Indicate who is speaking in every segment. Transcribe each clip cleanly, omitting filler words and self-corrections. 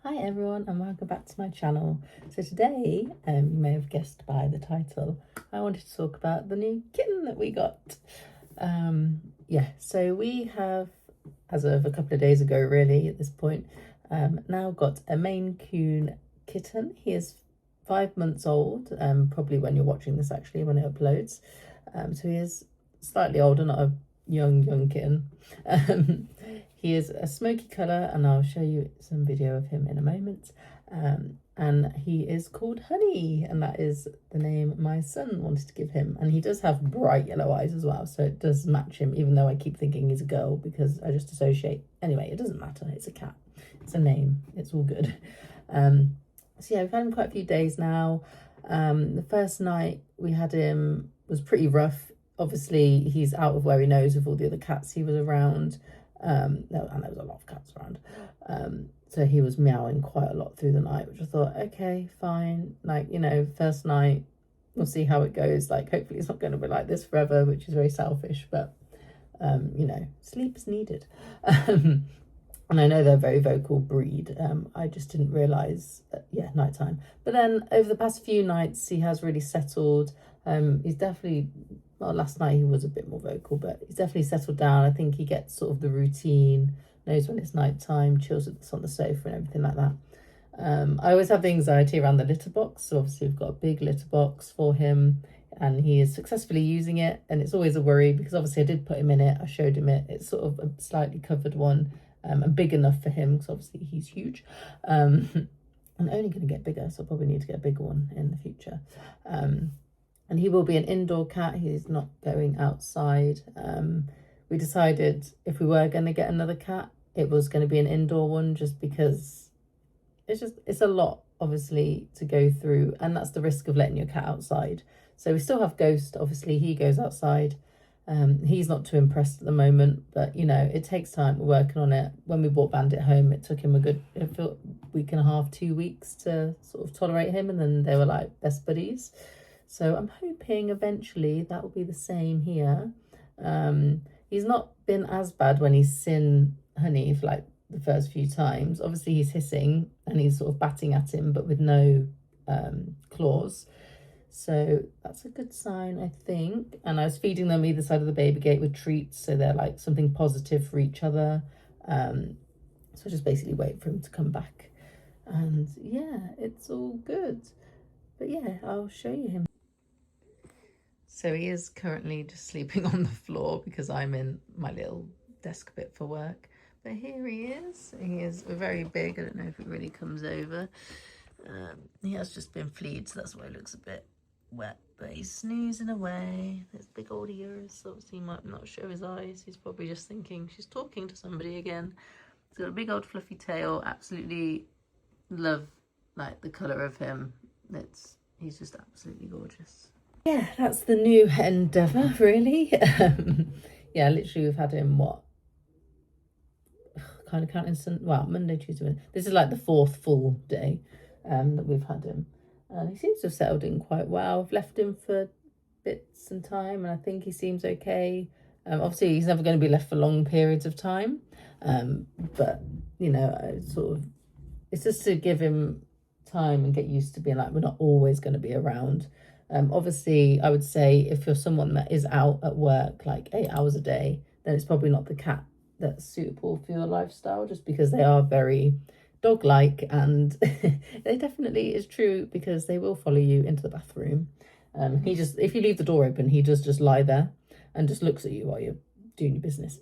Speaker 1: Hi everyone and welcome back to my channel. So today, you may have guessed by the title, I wanted to talk about the new kitten that we got. So we have, as of a couple of days ago really at this point, now got a Maine Coon Kitten. He is 5 months old, probably when you're watching this actually, when it uploads. So he is slightly older, not a young kitten. He is a smoky colour and I'll show you some video of him in a moment. And he is called Honey, and that is the name my son wanted to give him. And he does have bright yellow eyes as well, so it does match him, even though I keep thinking he's a girl because I just associate. Anyway, it doesn't matter, it's a cat, it's a name, it's all good. So yeah, we've had him quite a few days now. The first night we had him was pretty rough. Obviously he's out of where he knows with all the other cats he was around. And there was a lot of cats around. So he was meowing quite a lot through the night, which I thought, okay, fine. Like, you know, first night, we'll see how it goes. Like, hopefully it's not going to be like this forever, which is very selfish, but, you know, sleep is needed. And I know they're a very vocal breed. I just didn't realise, nighttime. But then over the past few nights, he has really settled. He's definitely, well, last night he was a bit more vocal, but he's definitely settled down. I think he gets sort of the routine, knows when it's nighttime, chills with us on the sofa and everything like that. I always have the anxiety around the litter box. So obviously we've got a big litter box for him and he is successfully using it. And it's always a worry because obviously I did put him in it. I showed him it. It's sort of a slightly covered one. And big enough for him because obviously he's huge, and only going to get bigger, so I'll probably need to get a bigger one in the future. And he will be an indoor cat. He's not going outside. We decided if we were going to get another cat, it was going to be an indoor one, just because it's a lot obviously to go through, and that's the risk of letting your cat outside. So we still have Ghost. Obviously he goes outside. He's not too impressed at the moment, but you know, it takes time. We're working on it. When we brought Bandit home, it took him a good week and a half, 2 weeks to sort of tolerate him, and then they were like best buddies. So I'm hoping eventually that will be the same here. He's not been as bad when he's seen Honey for like the first few times. Obviously he's hissing and he's sort of batting at him, but with no claws. So that's a good sign, I think. And I was feeding them either side of the baby gate with treats, so they're like something positive for each other. So just basically wait for him to come back. And yeah, it's all good. But yeah, I'll show you him. So he is currently just sleeping on the floor because I'm in my little desk bit for work. But here he is. He is very big. I don't know if it really comes over. He has just been fleed, so that's why he looks a bit wet, but he's snoozing away. There's big old ears, so obviously he might not show his eyes. He's probably just thinking she's talking to somebody again. He's got a big old fluffy tail. Absolutely love like the colour of him. He's just absolutely gorgeous. Yeah, that's the new endeavour really. Yeah, literally we've had him kind of counting Monday, Tuesday, this is like the 4th full day that we've had him. And he seems to have settled in quite well. I've left him for bits and time and I think he seems okay. Obviously he's never going to be left for long periods of time. But, you know, it's just to give him time and get used to being like, we're not always going to be around. Obviously, I would say if you're someone that is out at work like 8 hours a day, then it's probably not the cat that's suitable for your lifestyle, just because they are very dog-like, and they definitely is true because they will follow you into the bathroom. If you leave the door open, he does just lie there and just looks at you while you're doing your business.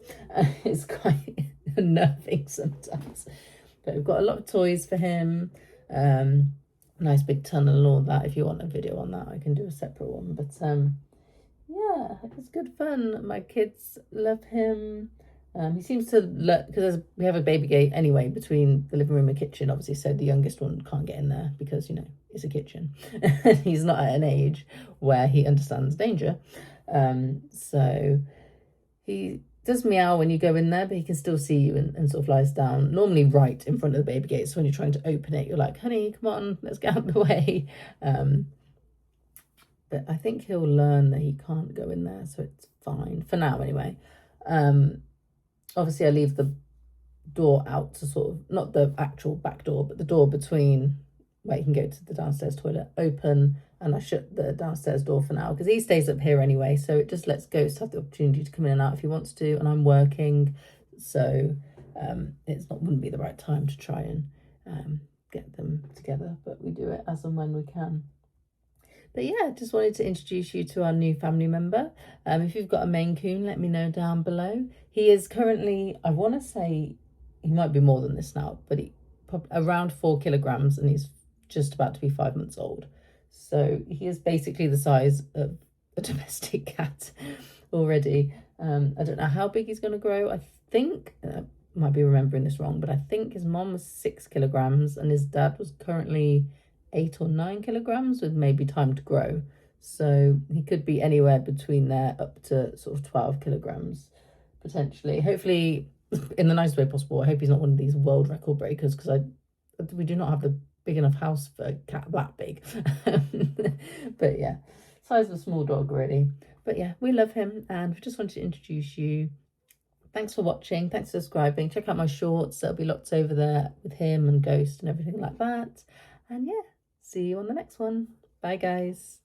Speaker 1: It's quite unnerving sometimes. But we've got a lot of toys for him. Nice big tunnel and all that. If you want a video on that, I can do a separate one. But yeah, it's good fun. My kids love him. He seems to because we have a baby gate anyway between the living room and kitchen, obviously, so the youngest one can't get in there because, you know, it's a kitchen. He's not at an age where he understands danger. So he does meow when you go in there, but he can still see you and sort of lies down, normally right in front of the baby gate. So when you're trying to open it, you're like, honey, come on, let's get out of the way. But I think he'll learn that he can't go in there, so it's fine for now anyway. Obviously I leave the door out to sort of, not the actual back door, but the door between where you can go to the downstairs toilet open, and I shut the downstairs door for now because he stays up here anyway, so it just lets Ghost have the opportunity to come in and out if he wants to, and I'm working, so wouldn't be the right time to try and get them together, but we do it as and when we can. But yeah, just wanted to introduce you to our new family member. If you've got a Maine Coon, let me know down below. He is currently, I want to say, he might be more than this now, but around 4 kilograms, and he's just about to be 5 months old. So he is basically the size of a domestic cat already. I don't know how big he's going to grow. I think, might be remembering this wrong, but I think his mom was 6 kilograms and his dad was currently 8 or 9 kilograms with maybe time to grow. So he could be anywhere between there up to sort of 12 kilograms potentially. Hopefully in the nicest way possible. I hope he's not one of these world record breakers, because we do not have the big enough house for a cat that big. But yeah, size of a small dog really. But yeah, we love him and we just wanted to introduce you. Thanks for watching. Thanks for subscribing. Check out my shorts. There'll be lots over there with him and Ghost and everything like that. And yeah, see you on the next one. Bye, guys.